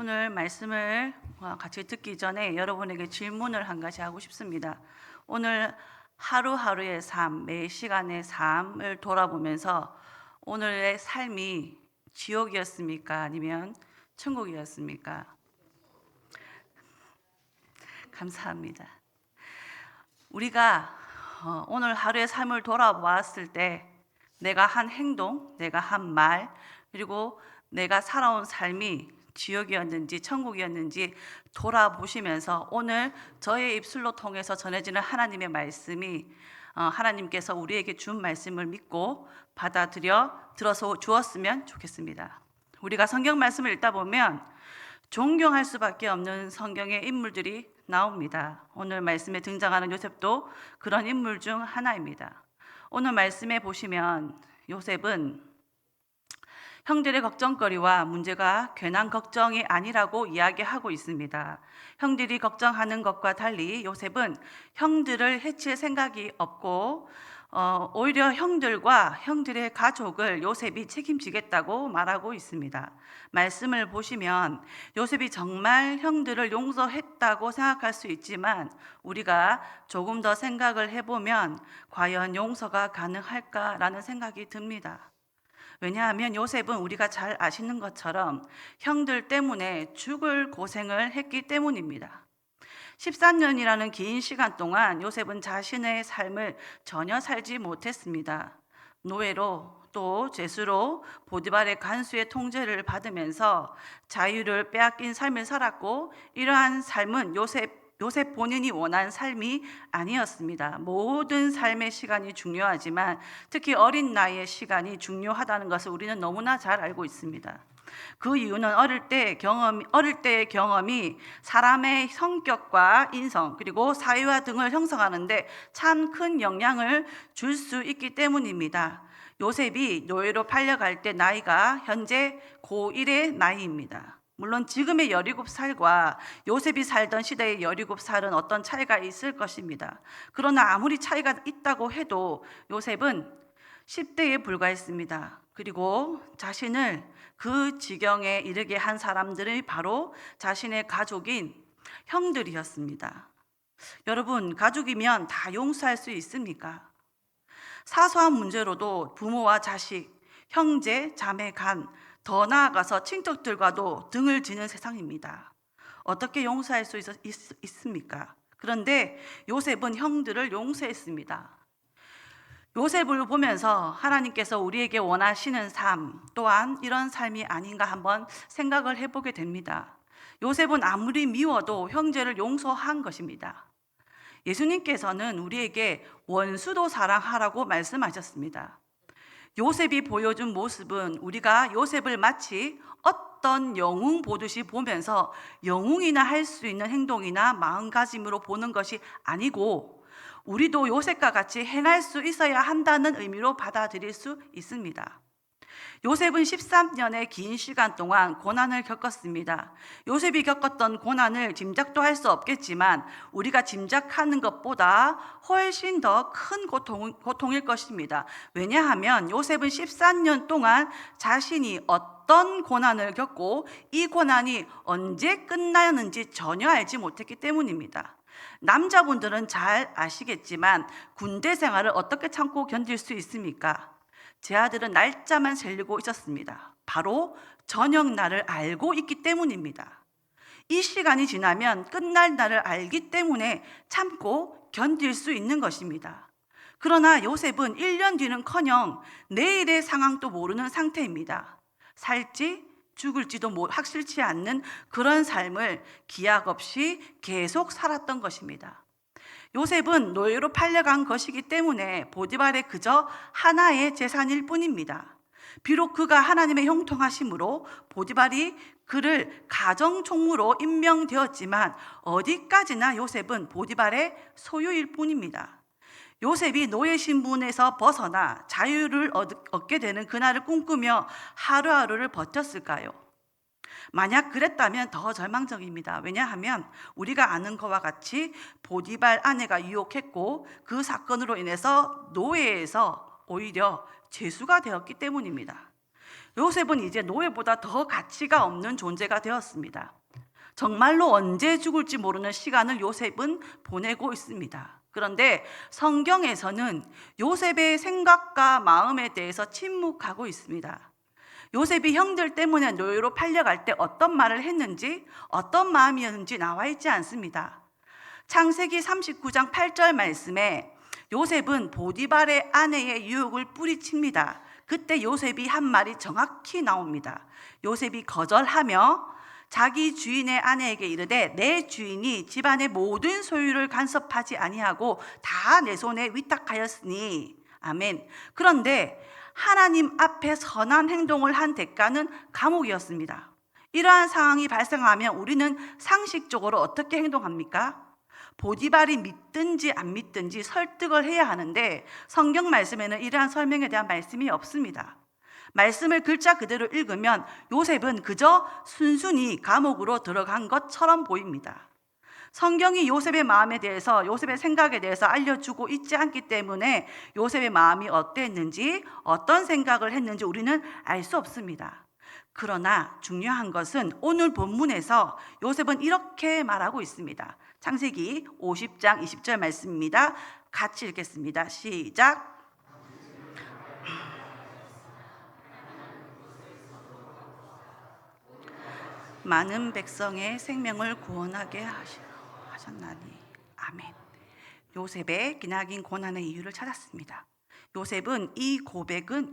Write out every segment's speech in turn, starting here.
오늘 말씀을 같이 듣기 전에 여러분에게 질문을 한 가지 하고 싶습니다. 오늘 하루하루의 삶, 매 시간의 삶을 돌아보면서 오늘의 삶이 지옥이었습니까? 아니면 천국이었습니까? 감사합니다. 우리가 오늘 하루의 삶을 돌아보았을 때 내가 한 행동, 내가 한 말, 그리고 내가 살아온 삶이 지옥이었는지 천국이었는지 돌아보시면서 오늘 저의 입술로 통해서 전해지는 하나님의 말씀이 하나님께서 우리에게 준 말씀을 믿고 들어서 주었으면 좋겠습니다. 우리가 성경 말씀을 읽다 보면 존경할 수밖에 없는 성경의 인물들이 나옵니다. 오늘 말씀에 등장하는 요셉도 그런 인물 중 하나입니다. 오늘 말씀에 보시면 요셉은 형들의 걱정거리와 문제가 괜한 걱정이 아니라고 이야기하고 있습니다. 형들이 걱정하는 것과 달리 요셉은 형들을 해칠 생각이 없고 오히려 형들과 형들의 가족을 요셉이 책임지겠다고 말하고 있습니다. 말씀을 보시면 요셉이 정말 형들을 용서했다고 생각할 수 있지만 우리가 조금 더 생각을 해보면 과연 용서가 가능할까라는 생각이 듭니다. 왜냐하면 요셉은 우리가 잘 아시는 것처럼 형들 때문에 죽을 고생을 했기 때문입니다. 14년이라는 긴 시간 동안 요셉은 자신의 삶을 전혀 살지 못했습니다. 노예로 또 죄수로 보디발의 간수의 통제를 받으면서 자유를 빼앗긴 삶을 살았고, 이러한 삶은 요셉 본인이 원한 삶이 아니었습니다. 모든 삶의 시간이 중요하지만 특히 어린 나이의 시간이 중요하다는 것을 우리는 너무나 잘 알고 있습니다. 그 이유는 어릴 때의 경험이 사람의 성격과 인성 그리고 사회화 등을 형성하는데 참 큰 영향을 줄 수 있기 때문입니다. 요셉이 노예로 팔려갈 때 나이가 현재 고1의 나이입니다. 물론 지금의 17살과 요셉이 살던 시대의 17살은 어떤 차이가 있을 것입니다. 그러나 아무리 차이가 있다고 해도 요셉은 10대에 불과했습니다. 그리고 자신을 그 지경에 이르게 한 사람들이 바로 자신의 가족인 형들이었습니다. 여러분, 가족이면 다 용서할 수 있습니까? 사소한 문제로도 부모와 자식, 형제, 자매 간, 더 나아가서 친척들과도 등을 지는 세상입니다. 어떻게 용서할 수 있습니까? 그런데 요셉은 형들을 용서했습니다. 요셉을 보면서 하나님께서 우리에게 원하시는 삶 또한 이런 삶이 아닌가 한번 생각을 해보게 됩니다. 요셉은 아무리 미워도 형제를 용서한 것입니다. 예수님께서는 우리에게 원수도 사랑하라고 말씀하셨습니다. 요셉이 보여준 모습은 우리가 요셉을 마치 어떤 영웅 보듯이 보면서 영웅이나 할 수 있는 행동이나 마음가짐으로 보는 것이 아니고 우리도 요셉과 같이 행할 수 있어야 한다는 의미로 받아들일 수 있습니다. 요셉은 13년의 긴 시간 동안 고난을 겪었습니다. 요셉이 겪었던 고난을 짐작도 할 수 없겠지만 우리가 짐작하는 것보다 훨씬 더 큰 고통일 것입니다. 왜냐하면 요셉은 14년 동안 자신이 어떤 고난을 겪고 이 고난이 언제 끝나는지 전혀 알지 못했기 때문입니다. 남자분들은 잘 아시겠지만 군대 생활을 어떻게 참고 견딜 수 있습니까? 제 아들은 날짜만 세리고 있었습니다. 바로 저녁 날을 알고 있기 때문입니다. 이 시간이 지나면 끝날 날을 알기 때문에 참고 견딜 수 있는 것입니다. 그러나 요셉은 1년 뒤는커녕 내일의 상황도 모르는 상태입니다. 살지 죽을지도 확실치 않는 그런 삶을 기약 없이 계속 살았던 것입니다. 요셉은 노예로 팔려간 것이기 때문에 보디발의 그저 하나의 재산일 뿐입니다. 비록 그가 하나님의 형통하심으로 보디발이 그를 가정총무로 임명되었지만 어디까지나 요셉은 보디발의 소유일 뿐입니다. 요셉이 노예 신분에서 벗어나 자유를 얻게 되는 그날을 꿈꾸며 하루하루를 버텼을까요? 만약 그랬다면 더 절망적입니다. 왜냐하면 우리가 아는 것과 같이 보디발 아내가 유혹했고 그 사건으로 인해서 노예에서 오히려 죄수가 되었기 때문입니다. 요셉은 이제 노예보다 더 가치가 없는 존재가 되었습니다. 정말로 언제 죽을지 모르는 시간을 요셉은 보내고 있습니다. 그런데 성경에서는 요셉의 생각과 마음에 대해서 침묵하고 있습니다. 요셉이 형들 때문에 노예로 팔려갈 때 어떤 말을 했는지, 어떤 마음이었는지 나와 있지 않습니다. 창세기 39장 8절 말씀에 요셉은 보디발의 아내의 유혹을 뿌리칩니다. 그때 요셉이 한 말이 정확히 나옵니다. 요셉이 거절하며 자기 주인의 아내에게 이르되 내 주인이 집안의 모든 소유를 간섭하지 아니하고 다 내 손에 위탁하였으니. 아멘. 그런데 하나님 앞에 선한 행동을 한 대가는 감옥이었습니다. 이러한 상황이 발생하면 우리는 상식적으로 어떻게 행동합니까? 보디발이 믿든지 안 믿든지 설득을 해야 하는데 성경 말씀에는 이러한 설명에 대한 말씀이 없습니다. 말씀을 글자 그대로 읽으면 요셉은 그저 순순히 감옥으로 들어간 것처럼 보입니다. 성경이 요셉의 마음에 대해서, 요셉의 생각에 대해서 알려주고 있지 않기 때문에 요셉의 마음이 어땠는지, 어떤 생각을 했는지 우리는 알 수 없습니다. 그러나 중요한 것은 오늘 본문에서 요셉은 이렇게 말하고 있습니다. 창세기 50장 20절 말씀입니다. 같이 읽겠습니다. 시작. 많은 백성의 생명을 구원하게 하셨나니. 아멘. 요셉의 기나긴 고난의 이유를 찾았습니다. 요셉의 이 고백은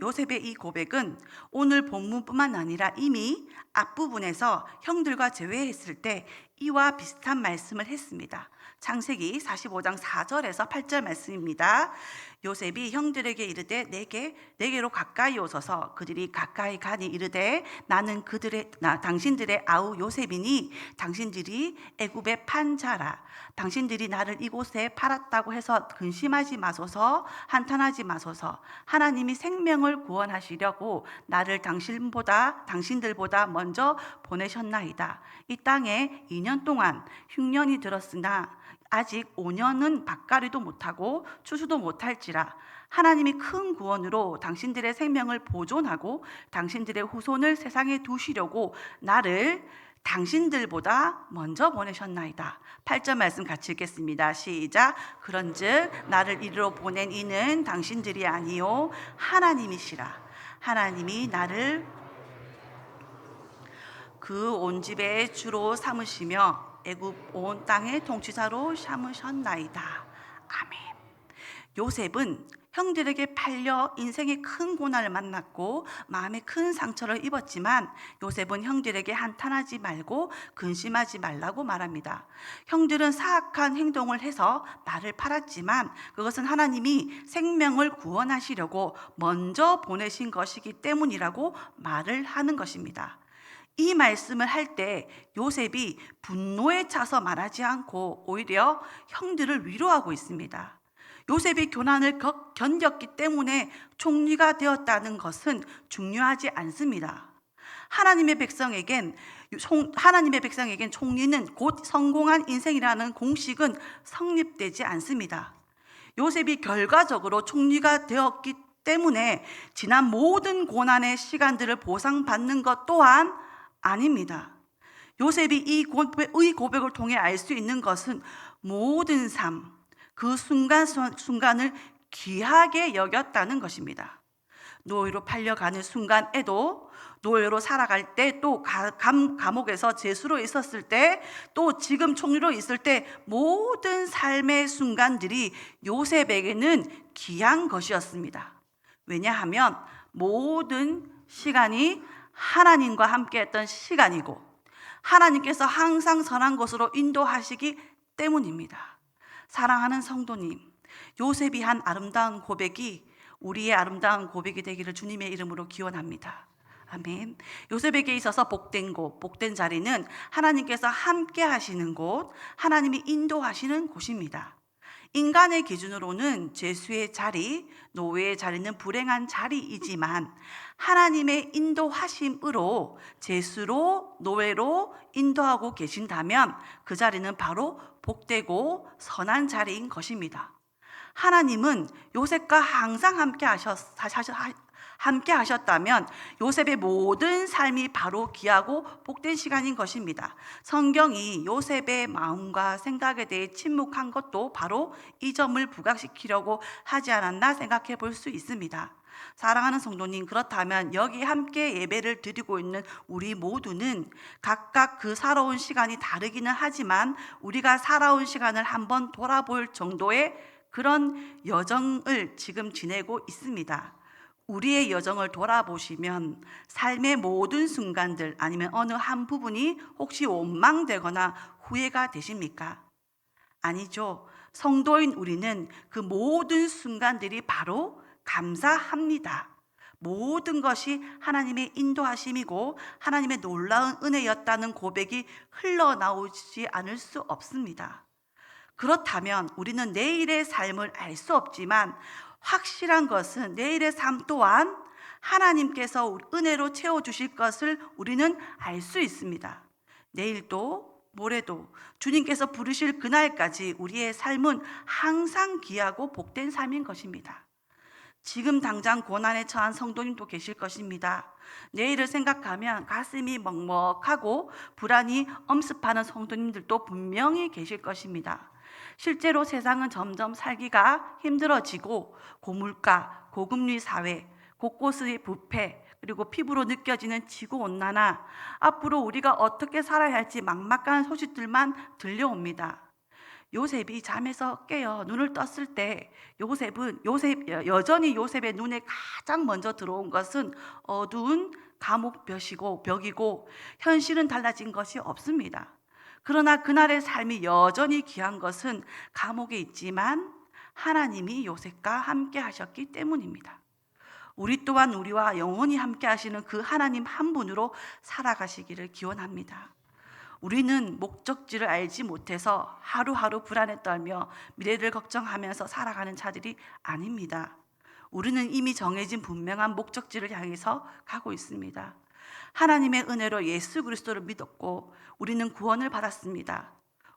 오늘 본문뿐만 아니라 이미 앞부분에서 형들과 제외했을 때 이와 비슷한 말씀을 했습니다. 창세기 45장 4절에서 8절 말씀입니다. 요셉이 형들에게 이르되 내게로 가까이 오소서. 그들이 가까이 가니 이르되 나는 당신들의 아우 요셉이니 당신들이 애굽에 판 자라. 당신들이 나를 이곳에 팔았다고 해서 근심하지 마소서, 한탄하지 마소서. 하나님이 생명을 구원하시려고 나를 당신들보다 먼저 보내셨나이다. 이 땅에 2년 동안 흉년이 들었으나 아직 5년은 밭가리도 못하고 추수도 못할지라. 하나님이 큰 구원으로 당신들의 생명을 보존하고 당신들의 후손을 세상에 두시려고 나를 당신들보다 먼저 보내셨나이다. 8절 말씀 같이 읽겠습니다. 시작. 그런즉 나를 이리로 보낸 이는 당신들이 아니요 하나님이시라. 하나님이 나를 그 온 집의 주로 삼으시며 애굽 온 땅의 통치자로 삼으셨나이다. 아멘. 요셉은 형들에게 팔려 인생의 큰 고난을 만났고 마음에 큰 상처를 입었지만 요셉은 형들에게 한탄하지 말고 근심하지 말라고 말합니다. 형들은 사악한 행동을 해서 나를 팔았지만 그것은 하나님이 생명을 구원하시려고 먼저 보내신 것이기 때문이라고 말을 하는 것입니다. 이 말씀을 할 때 요셉이 분노에 차서 말하지 않고 오히려 형들을 위로하고 있습니다. 요셉이 고난을 견뎠기 때문에 총리가 되었다는 것은 중요하지 않습니다. 하나님의 백성에겐 총리는 곧 성공한 인생이라는 공식은 성립되지 않습니다. 요셉이 결과적으로 총리가 되었기 때문에 지난 모든 고난의 시간들을 보상받는 것 또한 아닙니다. 요셉이 이 고백을 통해 알 수 있는 것은 모든 삶, 그 순간을 귀하게 여겼다는 것입니다. 노예로 팔려가는 순간에도, 노예로 살아갈 때, 또 감옥에서 죄수로 있었을 때, 또 지금 총리로 있을 때 모든 삶의 순간들이 요셉에게는 귀한 것이었습니다. 왜냐하면 모든 시간이 하나님과 함께했던 시간이고 하나님께서 항상 선한 것으로 인도하시기 때문입니다. 사랑하는 성도님, 요셉이 한 아름다운 고백이 우리의 아름다운 고백이 되기를 주님의 이름으로 기원합니다. 아멘. 요셉에게 있어서 복된 곳, 복된 자리는 하나님께서 함께 하시는 곳, 하나님이 인도하시는 곳입니다. 인간의 기준으로는 죄수의 자리, 노예의 자리는 불행한 자리이지만 하나님의 인도하심으로 죄수로, 노예로 인도하고 계신다면 그 자리는 바로 복되고 선한 자리인 것입니다. 하나님은 요셉과 항상 함께 함께 하셨다면 요셉의 모든 삶이 바로 귀하고 복된 시간인 것입니다. 성경이 요셉의 마음과 생각에 대해 침묵한 것도 바로 이 점을 부각시키려고 하지 않았나 생각해 볼 수 있습니다. 사랑하는 성도님, 그렇다면 여기 함께 예배를 드리고 있는 우리 모두는 각각 그 살아온 시간이 다르기는 하지만 우리가 살아온 시간을 한번 돌아볼 정도의 그런 여정을 지금 지내고 있습니다. 우리의 여정을 돌아보시면 삶의 모든 순간들 아니면 어느 한 부분이 혹시 원망되거나 후회가 되십니까? 아니죠. 성도인 우리는 그 모든 순간들이 바로 감사합니다. 모든 것이 하나님의 인도하심이고 하나님의 놀라운 은혜였다는 고백이 흘러나오지 않을 수 없습니다. 그렇다면 우리는 내일의 삶을 알 수 없지만 확실한 것은 내일의 삶 또한 하나님께서 은혜로 채워주실 것을 우리는 알 수 있습니다. 내일도 모레도 주님께서 부르실 그날까지 우리의 삶은 항상 귀하고 복된 삶인 것입니다. 지금 당장 고난에 처한 성도님도 계실 것입니다. 내일을 생각하면 가슴이 먹먹하고 불안이 엄습하는 성도님들도 분명히 계실 것입니다. 실제로 세상은 점점 살기가 힘들어지고 고물가, 고금리 사회, 곳곳의 부패, 그리고 피부로 느껴지는 지구온난화, 앞으로 우리가 어떻게 살아야 할지 막막한 소식들만 들려옵니다. 요셉이 잠에서 깨어 눈을 떴을 때 여전히 요셉의 눈에 가장 먼저 들어온 것은 어두운 감옥 벽이고 현실은 달라진 것이 없습니다. 그러나 그날의 삶이 여전히 귀한 것은 감옥에 있지만 하나님이 요셉과 함께 하셨기 때문입니다. 우리 또한 우리와 영원히 함께 하시는 그 하나님 한 분으로 살아가시기를 기원합니다. 우리는 목적지를 알지 못해서 하루하루 불안에 떨며 미래를 걱정하면서 살아가는 자들이 아닙니다. 우리는 이미 정해진 분명한 목적지를 향해서 가고 있습니다. 하나님의 은혜로 예수 그리스도를 믿었고 우리는 구원을 받았습니다.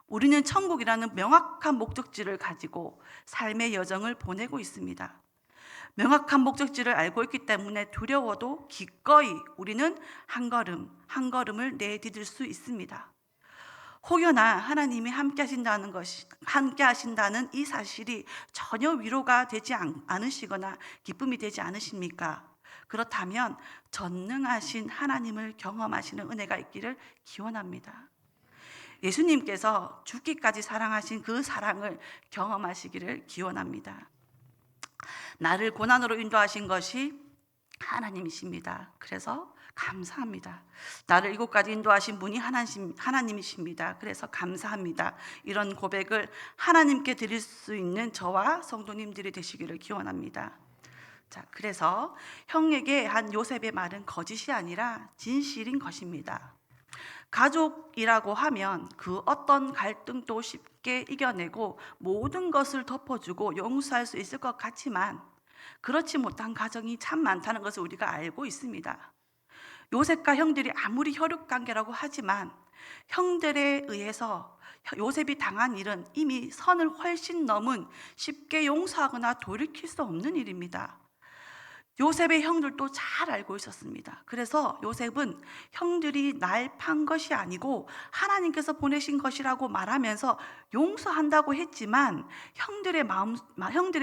우리는 천국이라는 명확한 목적지를 가지고 삶의 여정을 보내고 있습니다. 명확한 목적지를 알고 있기 때문에 두려워도 기꺼이 우리는 한 걸음 한 걸음을 내디딜 수 있습니다. 혹여나 하나님이 함께 하신다는 이 사실이 전혀 위로가 되지 않으시거나 기쁨이 되지 않으십니까? 그렇다면 전능하신 하나님을 경험하시는 은혜가 있기를 기원합니다. 예수님께서 죽기까지 사랑하신 그 사랑을 경험하시기를 기원합니다. 나를 고난으로 인도하신 것이 하나님이십니다. 그래서 감사합니다. 나를 이곳까지 인도하신 분이 하나님이십니다. 그래서 감사합니다. 이런 고백을 하나님께 드릴 수 있는 저와 성도님들이 되시기를 기원합니다. 자, 그래서 형에게 한 요셉의 말은 거짓이 아니라 진실인 것입니다. 가족이라고 하면 그 어떤 갈등도 쉽게 이겨내고 모든 것을 덮어주고 용서할 수 있을 것 같지만 그렇지 못한 가정이 참 많다는 것을 우리가 알고 있습니다. 요셉과 형들이 아무리 혈육관계라고 하지만 형들에 의해서 요셉이 당한 일은 이미 선을 훨씬 넘은 쉽게 용서하거나 돌이킬 수 없는 일입니다. 요셉의 형들도 잘 알고 있었습니다. 그래서 요셉은 형들이 날 판 것이 아니고 하나님께서 보내신 것이라고 말하면서 용서한다고 했지만 형들의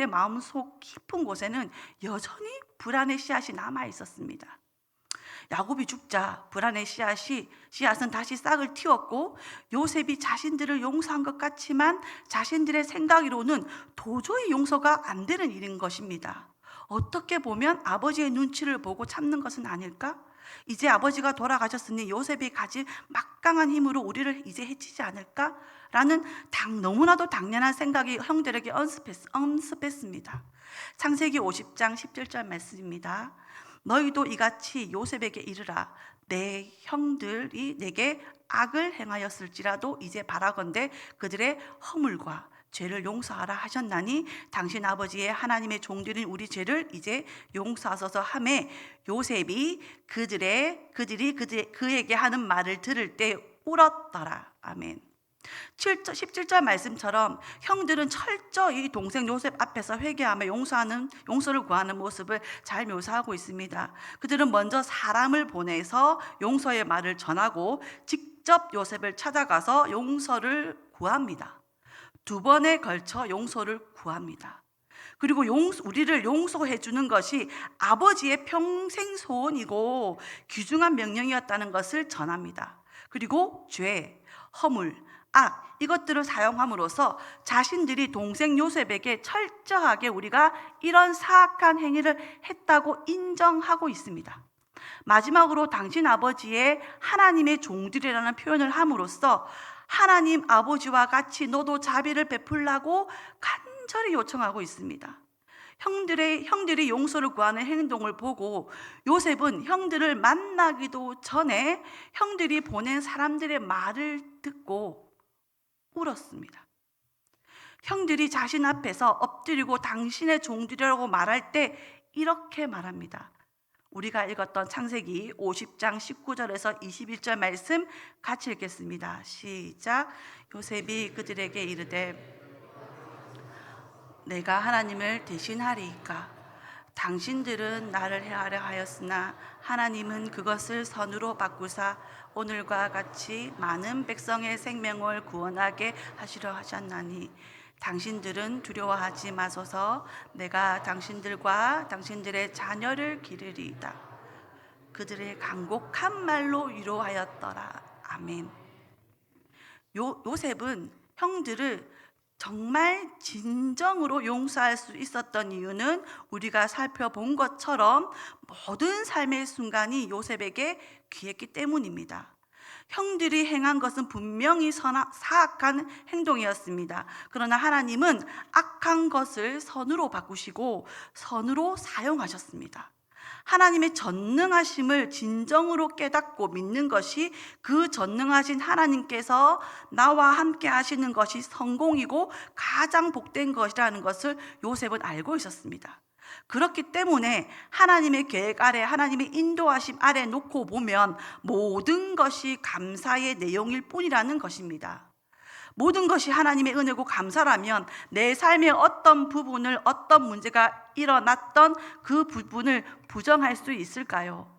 마음속 깊은 곳에는 여전히 불안의 씨앗이 남아 있었습니다. 야곱이 죽자 불안의 씨앗은 다시 싹을 틔웠고 요셉이 자신들을 용서한 것 같지만 자신들의 생각으로는 도저히 용서가 안 되는 일인 것입니다. 어떻게 보면 아버지의 눈치를 보고 참는 것은 아닐까? 이제 아버지가 돌아가셨으니 요셉이 가진 막강한 힘으로 우리를 이제 해치지 않을까? 라는 너무나도 당연한 생각이 형들에게 엄습했습니다. 창세기 50장 17절 말씀입니다. 너희도 이같이 요셉에게 이르라. 내 형들이 내게 악을 행하였을지라도 이제 바라건대 그들의 허물과 죄를 용서하라 하셨나니 당신 아버지의 하나님의 종들인 우리 죄를 이제 용서하소서 하매 요셉이 그들이 그에게 하는 말을 들을 때 울었더라. 아멘. 17절 말씀처럼 형들은 철저히 동생 요셉 앞에서 회개하며 용서를 구하는 모습을 잘 묘사하고 있습니다. 그들은 먼저 사람을 보내서 용서의 말을 전하고 직접 요셉을 찾아가서 용서를 구합니다. 두 번에 걸쳐 용서를 구합니다. 그리고 우리를 용서해 주는 것이 아버지의 평생 소원이고 귀중한 명령이었다는 것을 전합니다. 그리고 죄, 허물, 악, 이것들을 사용함으로써 자신들이 동생 요셉에게 철저하게 우리가 이런 사악한 행위를 했다고 인정하고 있습니다. 마지막으로 당신 아버지의 하나님의 종들이라는 표현을 함으로써 하나님 아버지와 같이 너도 자비를 베풀라고 간절히 요청하고 있습니다. 형들이 용서를 구하는 행동을 보고 요셉은 형들을 만나기도 전에 형들이 보낸 사람들의 말을 듣고 울었습니다. 형들이 자신 앞에서 엎드리고 당신의 종들이라고 말할 때 이렇게 말합니다. 우리가 읽었던 창세기 50장 19절에서 21절 말씀 같이 읽겠습니다. 시작. 요셉이 그들에게 이르되 내가 하나님을 대신하리이까 당신들은 나를 해하려 하였으나 하나님은 그것을 선으로 바꾸사 오늘과 같이 많은 백성의 생명을 구원하게 하시려 하셨나니 당신들은 두려워하지 마소서. 내가 당신들과 당신들의 자녀를 기르리이다. 그들의 간곡한 말로 위로하였더라. 아멘. 요셉은 형들을 정말 진정으로 용서할 수 있었던 이유는 우리가 살펴본 것처럼 모든 삶의 순간이 요셉에게 귀했기 때문입니다. 형들이 행한 것은 분명히 사악한 행동이었습니다. 그러나 하나님은 악한 것을 선으로 바꾸시고 선으로 사용하셨습니다. 하나님의 전능하심을 진정으로 깨닫고 믿는 것이 그 전능하신 하나님께서 나와 함께 하시는 것이 성공이고 가장 복된 것이라는 것을 요셉은 알고 있었습니다. 그렇기 때문에 하나님의 계획 아래, 하나님의 인도하심 아래 놓고 보면 모든 것이 감사의 내용일 뿐이라는 것입니다. 모든 것이 하나님의 은혜고 감사라면 내 삶의 어떤 부분을, 어떤 문제가 일어났던 그 부분을 부정할 수 있을까요?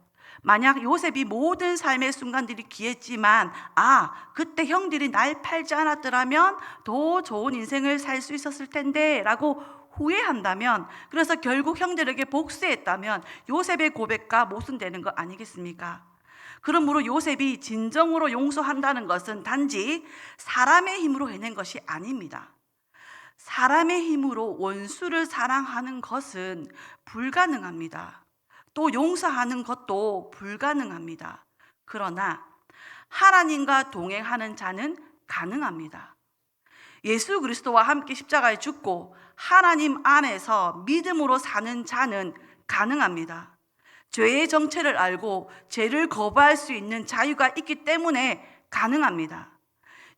만약 요셉이 모든 삶의 순간들이 귀했지만 그때 형들이 날 팔지 않았더라면 더 좋은 인생을 살 수 있었을 텐데 라고 후회한다면, 그래서 결국 형들에게 복수했다면 요셉의 고백과 모순되는 거 아니겠습니까? 그러므로 요셉이 진정으로 용서한다는 것은 단지 사람의 힘으로 해낸 것이 아닙니다. 사람의 힘으로 원수를 사랑하는 것은 불가능합니다. 또 용서하는 것도 불가능합니다. 그러나 하나님과 동행하는 자는 가능합니다. 예수 그리스도와 함께 십자가에 죽고 하나님 안에서 믿음으로 사는 자는 가능합니다. 죄의 정체를 알고 죄를 거부할 수 있는 자유가 있기 때문에 가능합니다.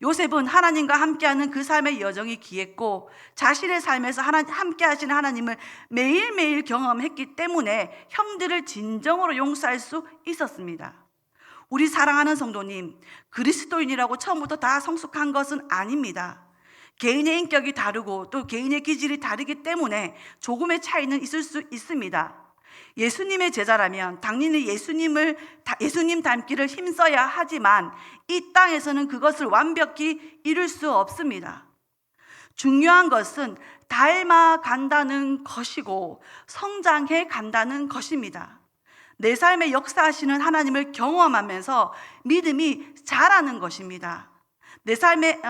요셉은 하나님과 함께하는 그 삶의 여정이 귀했고 자신의 삶에서 함께 하시는 하나님을 매일매일 경험했기 때문에 형들을 진정으로 용서할 수 있었습니다. 우리 사랑하는 성도님, 그리스도인이라고 처음부터 다 성숙한 것은 아닙니다. 개인의 인격이 다르고 또 개인의 기질이 다르기 때문에 조금의 차이는 있을 수 있습니다. 예수님의 제자라면 당연히 예수님 닮기를 힘써야 하지만 이 땅에서는 그것을 완벽히 이룰 수 없습니다. 중요한 것은 닮아간다는 것이고 성장해 간다는 것입니다. 내 삶에 역사하시는 하나님을 경험하면서 믿음이 자라는 것입니다. 내 삶에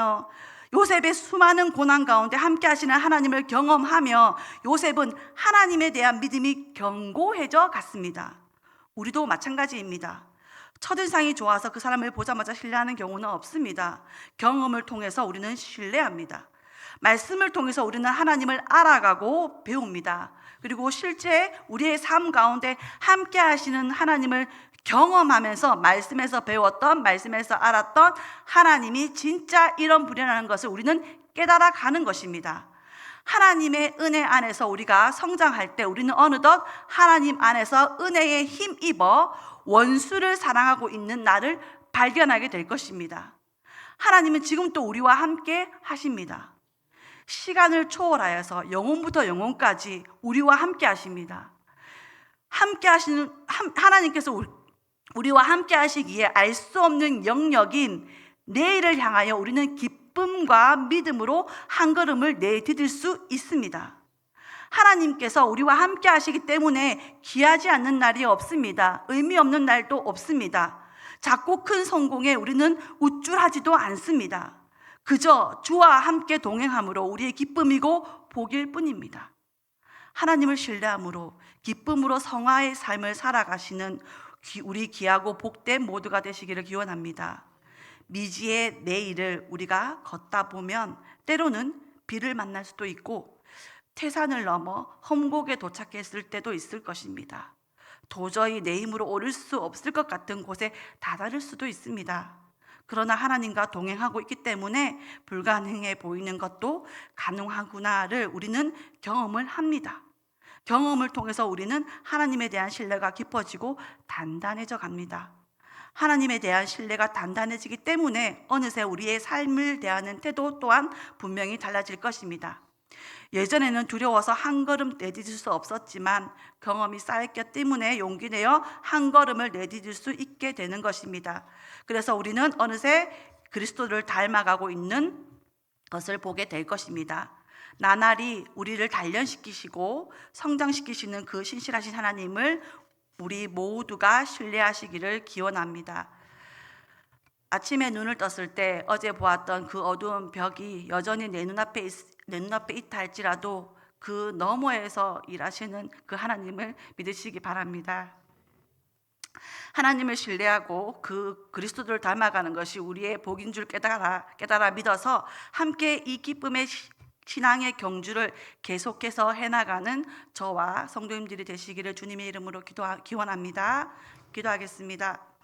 요셉의 수많은 고난 가운데 함께 하시는 하나님을 경험하며 요셉은 하나님에 대한 믿음이 견고해져 갔습니다. 우리도 마찬가지입니다. 첫인상이 좋아서 그 사람을 보자마자 신뢰하는 경우는 없습니다. 경험을 통해서 우리는 신뢰합니다. 말씀을 통해서 우리는 하나님을 알아가고 배웁니다. 그리고 실제 우리의 삶 가운데 함께 하시는 하나님을 경험하면서 말씀에서 배웠던, 말씀에서 알았던 하나님이 진짜 이런 분이라는 것을 우리는 깨달아 가는 것입니다. 하나님의 은혜 안에서 우리가 성장할 때 우리는 어느덧 하나님 안에서 은혜에 힘입어 원수를 사랑하고 있는 나를 발견하게 될 것입니다. 하나님은 지금 또 우리와 함께 하십니다. 시간을 초월하여서 영혼부터 영혼까지 우리와 함께 하십니다. 함께 하시는 하나님께서 우리와 함께 하시기에 알 수 없는 영역인 내일을 향하여 우리는 기쁨과 믿음으로 한 걸음을 내디딜 수 있습니다. 하나님께서 우리와 함께 하시기 때문에 귀하지 않는 날이 없습니다. 의미 없는 날도 없습니다. 작고 큰 성공에 우리는 우쭐하지도 않습니다. 그저 주와 함께 동행함으로 우리의 기쁨이고 복일 뿐입니다. 하나님을 신뢰함으로 기쁨으로 성화의 삶을 살아가시는 우리 귀하고 복된 모두가 되시기를 기원합니다. 미지의 내일을 우리가 걷다 보면 때로는 비를 만날 수도 있고 태산을 넘어 험곡에 도착했을 때도 있을 것입니다. 도저히 내 힘으로 오를 수 없을 것 같은 곳에 다다를 수도 있습니다. 그러나 하나님과 동행하고 있기 때문에 불가능해 보이는 것도 가능하구나를 우리는 경험을 합니다. 경험을 통해서 우리는 하나님에 대한 신뢰가 깊어지고 단단해져 갑니다. 하나님에 대한 신뢰가 단단해지기 때문에 어느새 우리의 삶을 대하는 태도 또한 분명히 달라질 것입니다. 예전에는 두려워서 한 걸음 내디딜 수 없었지만 경험이 쌓였기 때문에 용기 내어 한 걸음을 내디딜 수 있게 되는 것입니다. 그래서 우리는 어느새 그리스도를 닮아가고 있는 것을 보게 될 것입니다. 나날이 우리를 단련시키시고 성장시키시는 그 신실하신 하나님을 우리 모두가 신뢰하시기를 기원합니다. 아침에 눈을 떴을 때 어제 보았던 그 어두운 벽이 여전히 내 눈앞에 있다 할지라도 그 너머에서 일하시는 그 하나님을 믿으시기 바랍니다. 하나님을 신뢰하고 그 그리스도를 닮아가는 것이 우리의 복인 줄 깨달아 믿어서 함께 이 기쁨의 신앙의 경주를 계속해서 해나가는 저와 성도님들이 되시기를 주님의 이름으로 기원합니다. 기도하겠습니다.